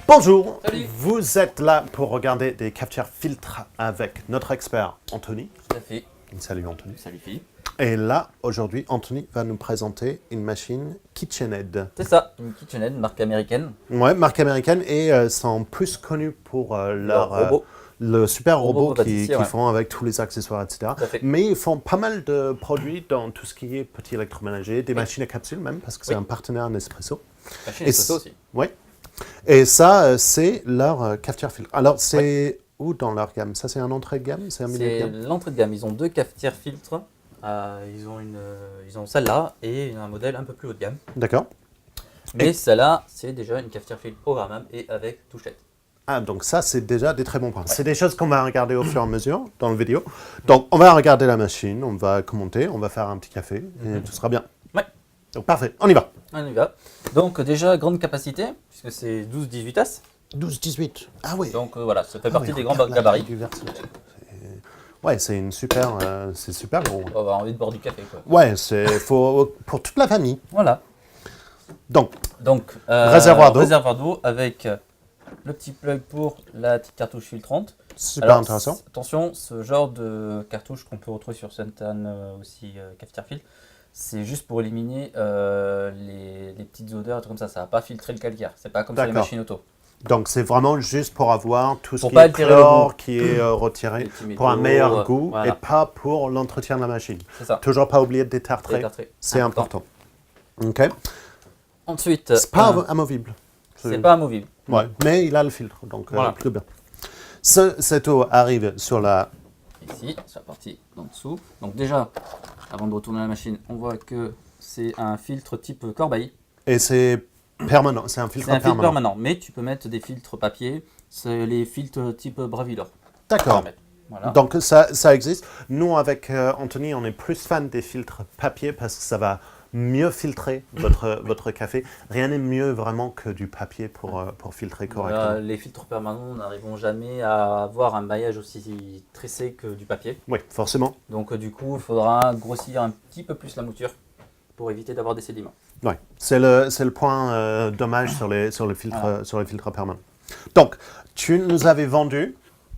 Bonjour, Salut. vous êtes là pour regarder des cafetières filtres avec notre expert Anthony. Tout à fait. Salut Anthony. Salut Philippe. Et là, aujourd'hui, Anthony va nous présenter une machine KitchenAid. C'est ça, une KitchenAid, marque américaine. Ouais, marque américaine et sont plus connus pour leur robot. le super robot Robot qui pâtissier, ouais. font avec tous les accessoires, etc. Tout à fait. Mais ils font pas mal de produits dans tout ce qui est petit électroménager, des machines à capsules même, parce que c'est Oui. un partenaire Nespresso. Machine Et espresso aussi. Oui. Et ça, c'est leur cafetière filtre. Alors, c'est où dans leur gamme? Ça, c'est un entrée de gamme? C'est un milieu de C'est gamme? l'entrée de gamme. Ils ont deux cafetières filtres. Ils ont celle-là et un modèle un peu plus haut de gamme. D'accord. Mais celle-là, c'est déjà une cafetière filtre programmable et avec touchette. Ah, donc ça, c'est déjà des très bons points. C'est des choses qu'on va regarder au fur et à mesure dans la vidéo. Donc, on va regarder la machine, on va commenter, on va faire un petit café et tout sera bien. Ouais. Donc, parfait. On y va. On y va. Donc déjà, grande capacité, puisque c'est 12-18 tasses. 12-18. Ah oui. Donc voilà, ça fait Ah partie oui, des grands regarde la gabarits. taille du verso. Ouais, c'est une super, c'est super gros. On va avoir envie de boire du café, quoi. Ouais, c'est pour toute la famille. Voilà. Donc, Donc, Réservoir d'eau. avec le petit plug pour la petite cartouche filtrante. super Alors, intéressant. Attention, ce genre de cartouche qu'on peut retrouver sur certaines cafetières filtres, c'est juste pour éliminer les petites odeurs et tout comme ça. Ça va pas filtrer le calcaire. C'est pas comme sur les D'accord. machines auto. Donc, c'est vraiment juste pour avoir tout ce Pour qui pas est altérer le chlore goût. qui est retiré Les petits pour un métaux, meilleur goût voilà. et pas pour l'entretien de la machine. C'est ça. Toujours pas oublier de détartrer. Détartrer. C'est important. Ok. Ensuite, C'est pas amovible. c'est pas amovible. Ouais, mais il a le filtre, donc Voilà. plutôt bien. Cette eau arrive sur la... Ici, sur la partie d'en dessous. Donc déjà, avant de retourner la machine, on voit que c'est un filtre type Corbeil. Et c'est permanent, c'est un filtre C'est un filtre permanent. permanent, mais tu peux mettre des filtres papier. C'est les filtres type Bravilor. D'accord. Voilà. Donc ça existe. Nous, avec Anthony, on est plus fan des filtres papier parce que ça va mieux filtrer votre café. Rien n'est mieux vraiment que du papier pour filtrer correctement. Les filtres permanents n'arriveront jamais à avoir un maillage aussi tressé que du papier. Oui, forcément. Donc du coup, il faudra grossir un petit peu plus la mouture pour éviter d'avoir des sédiments. Ouais. C'est le point dommage sur les filtres permanents. Donc, tu nous avais vendu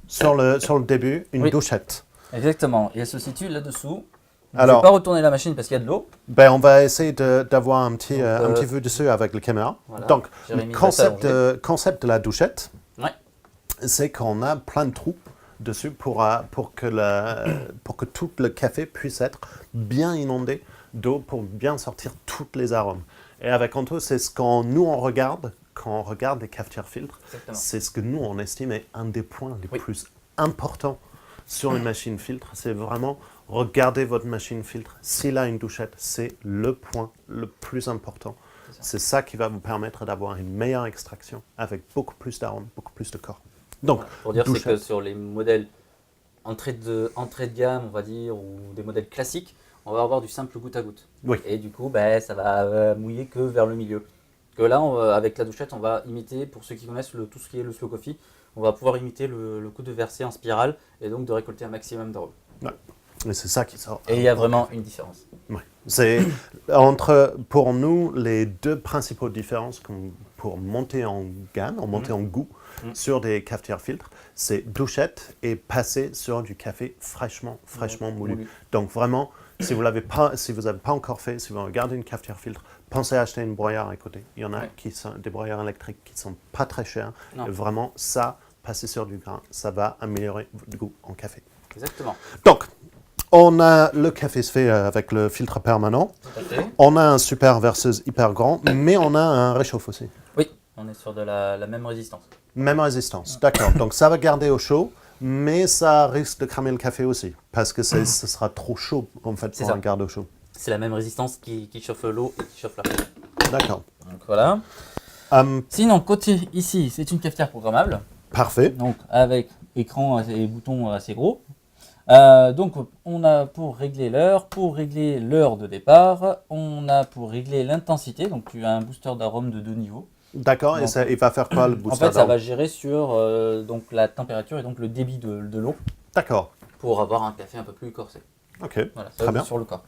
sur le début une Oui. douchette. Exactement. Et elle se situe là-dessous. Je ne Alors- vais pas retourner la machine parce qu'il y a de l'eau. Ben, on va essayer d'avoir un petit Donc, vue dessus avec la caméra. voilà. Donc, Jérémy le va s'allonger. concept de la douchette, Ouais. c'est qu'on a plein de trous dessus pour que tout le café puisse être bien inondé d'eau pour bien sortir tous les arômes. Et avec Anto, c'est ce qu'on on regarde quand on regarde des cafetières filtres. Exactement. C'est ce que nous, on estime est un des points les Oui. plus importants sur une machine filtre. C'est vraiment regarder votre machine filtre. S'il a une douchette, c'est le point le plus important. C'est ça qui va vous permettre d'avoir une meilleure extraction avec beaucoup plus d'arômes, beaucoup plus de corps. Donc, Voilà. Pour dire, c'est que douchette. sur les modèles entrée de gamme, on va dire, ou des modèles classiques, on va avoir du simple goutte à goutte. Oui. Et du coup, ben, ça va mouiller que vers le milieu. Que là, avec la douchette, on va imiter, pour ceux qui connaissent tout ce qui est le slow coffee, on va pouvoir imiter le coup de verser en spirale et donc de récolter un maximum d'arômes. Et c'est ça qui sort. Et il y a vraiment une différence. Ouais. C'est pour nous, les deux principales différences pour monter en gamme, monter en goût sur des cafetières filtres, c'est douchette et passer sur du café fraîchement moulu. Donc vraiment, si vous n'avez pas encore fait, si vous regardez une cafetière filtre, pensez à acheter une broyeur à côté. Il y en a qui sont des broyeurs électriques qui ne sont pas très chers. Non. Et vraiment, ça, passer sur du grain, ça va améliorer votre goût en café. Exactement. Donc, le café se fait avec le filtre permanent. Tout à fait. On a un super verseuse hyper grand, mais on a un réchauffe aussi. Oui, on est sur de la même résistance. Même résistance, d'accord. Donc ça va garder au chaud, mais ça risque de cramer le café aussi, parce que ce sera trop chaud en fait C'est pour ça. un garde au chaud. C'est la même résistance qui chauffe l'eau et qui chauffe la peau. D'accord. Donc voilà. Sinon, côté ici, c'est une cafetière programmable. Parfait. Donc avec écran et boutons assez gros. Donc on a pour régler l'heure de départ, on a pour régler l'intensité, donc tu as un booster d'arôme de 2 niveaux. D'accord, et Donc, ça, il va faire quoi le En booster fait, ça d'arôme? va gérer sur donc la température et donc le débit de l'eau D'accord, pour avoir un café un peu plus corsé. ok, Voilà, ça très va bien. sur le corps.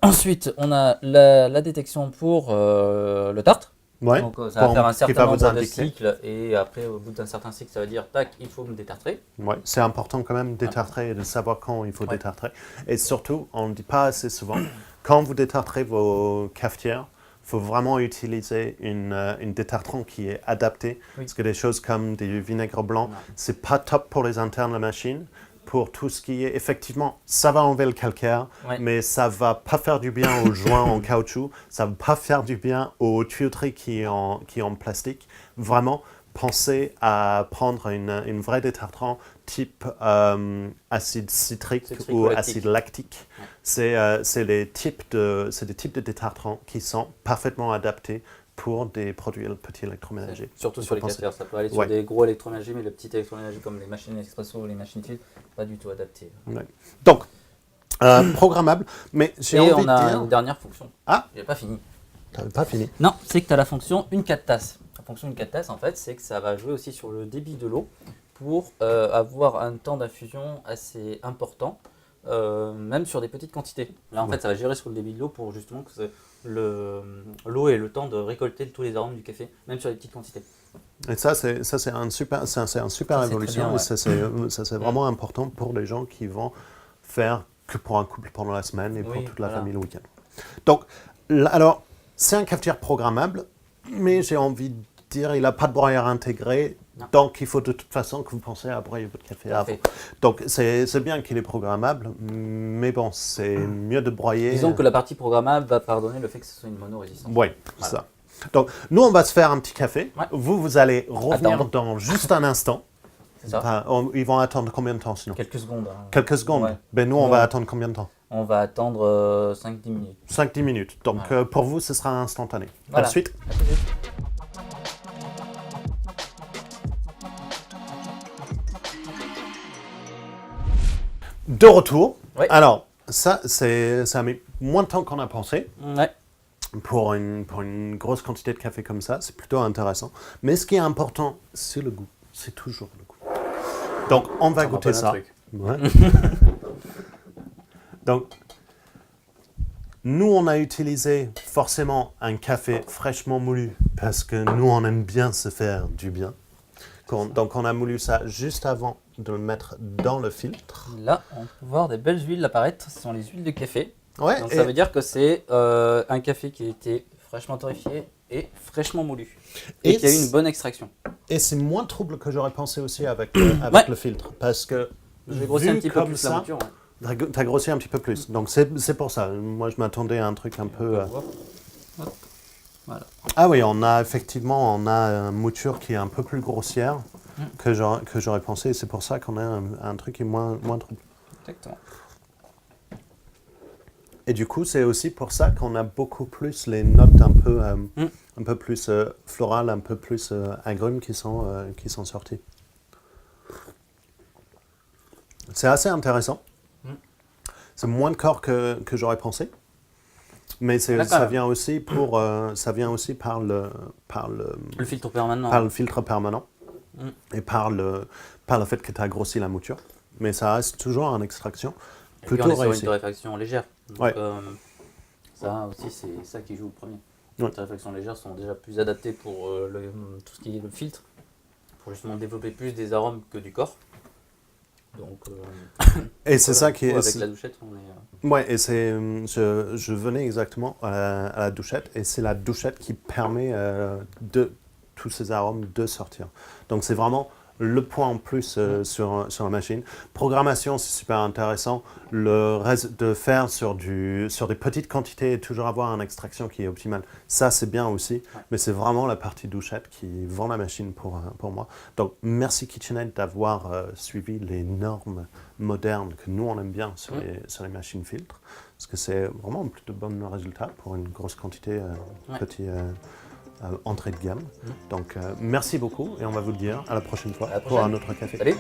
Ensuite, on a la détection pour le tartre. Ouais, Donc ça va faire un qui certain va vous nombre de indiquer. cycles et après au bout d'un certain cycle ça va dire tac il faut me détartrer. Ouais, c'est important quand même de détartrer et de savoir quand il faut Ouais. détartrer. Et surtout, on ne dit pas assez souvent, quand vous détartrez vos cafetières, il faut vraiment utiliser une détartrant qui est adaptée. Oui. Parce que des choses comme du vinaigre blanc, Non. c'est pas top pour les internes de la machine. Pour tout ce qui est, effectivement, ça va enlever le calcaire, Ouais. mais ça va pas faire du bien aux joints en caoutchouc, ça va pas faire du bien aux tuyauteries qui est en plastique. Vraiment, pensez à prendre une vraie détartrant type acide citrique Citrique ou ou lactique. acide lactique. Ouais. C'est des types de détartrants qui sont parfaitement adaptés pour des produits petits électroménagers. Surtout sur les penser. cafetières, ça peut aller sur Ouais. des gros électroménagers, mais le petit électroménager comme les machines Espresso ou les machines filtres, pas du tout adapté. Ouais. Donc, programmable, mais j'ai Et envie on de a dire... une dernière fonction. Ah, J'ai pas fini. t'avais pas fini. Non, c'est que tu as la fonction une 4 tasses. La fonction une 4 tasses, en fait, c'est que ça va jouer aussi sur le débit de l'eau pour avoir un temps d'infusion assez important, même sur des petites quantités. Là, en fait, ça va gérer sur le débit de l'eau pour justement que l'eau ait le temps de récolter tous les arômes du café, même sur les petites quantités. Et ça, c'est un super Ça, c'est évolution. très bien, Et ça, c'est vraiment important pour les gens qui vont faire que pour un couple pendant la semaine et pour Oui, toute la voilà. famille le week-end. Donc, alors, c'est un cafetière programmable, mais j'ai envie de dire, il n'a pas de broyeur intégré. Non. Donc, il faut de toute façon que vous pensiez à broyer votre café avant. Parfait. Donc, c'est bien qu'il est programmable, mais bon, c'est mieux de broyer. Disons que la partie programmable va pardonner le fait que ce soit une monorésistance. Oui, Voilà. ça. Donc, nous, on va se faire un petit café. Ouais. Vous allez revenir Attendre. dans juste un instant. C'est ça. Enfin, ils vont attendre combien de temps sinon? Quelques secondes. Hein. Quelques secondes. Ouais. Ben, nous, on va Ouais. attendre combien de temps? On va attendre 5-10 minutes. 5-10 minutes. Donc, Voilà. pour vous, ce sera instantané. Voilà. Ensuite, À tout de suite. de retour. Ouais. Alors, ça a mis moins de temps qu'on a pensé. Ouais. Pour une grosse quantité de café comme ça, c'est plutôt intéressant. Mais ce qui est important, c'est le goût. C'est toujours le goût. Donc, on va Ça me goûter rappelle un ça. truc. Ouais. Donc, nous, on a utilisé forcément un café fraîchement moulu parce que nous, on aime bien se faire du bien. Donc, on a moulu ça juste avant de le mettre dans le filtre. Là, on peut voir des belles huiles apparaître. Ce sont les huiles de café. Ouais, Donc et- ça veut dire que c'est un café qui a été fraîchement torréfié et fraîchement moulu. Et qui a eu une bonne extraction. Et c'est moins trouble que j'aurais pensé aussi avec Ouais. le filtre. Parce que, J'ai grossi vu un petit peu comme plus ça, la mouture. Ouais. t'as grossi un petit peu plus. Donc, c'est pour ça. Moi, je m'attendais à un truc un peu... On peut voir. Hop. Voilà. Ah oui, on a une mouture qui est un peu plus grossière que j'aurais pensé. Et c'est pour ça qu'on a un truc qui est moins trouble. Exactement. Et du coup, c'est aussi pour ça qu'on a beaucoup plus les notes un peu plus florales, un peu plus agrumes qui sont sorties. C'est assez intéressant. C'est moins de corps que j'aurais pensé. Mais D'accord. ça vient aussi par le Le filtre permanent. par le filtre permanent Mm. et par le fait que tu as grossi la mouture. Mais ça reste toujours en extraction Et puis plutôt on est sur une réussi. torréfaction légère. Donc, Ouais. ça aussi, c'est ça qui joue le premier. Ouais. Les torréfactions légères sont déjà plus adaptées pour tout ce qui est le filtre, pour justement développer plus des arômes que du corps. Donc, Et c'est voilà, ça qui est. avec la douchette, on est. Ouais, et je venais exactement à la douchette, et c'est la douchette qui permet de tous ces arômes de sortir. Donc c'est vraiment le point en plus sur la machine. Programmation, c'est super intéressant. Le reste de faire sur des petites quantités et toujours avoir une extraction qui est optimale, ça c'est bien aussi. Ouais. Mais c'est vraiment la partie douchette qui vend la machine pour moi. Donc merci KitchenAid d'avoir suivi les normes modernes que nous on aime bien sur les machines filtres. Parce que c'est vraiment un plutôt bon résultat pour une grosse quantité petit entrée de gamme. Donc merci beaucoup et on va vous le dire à la prochaine fois À la pour prochaine. un autre café. Salut!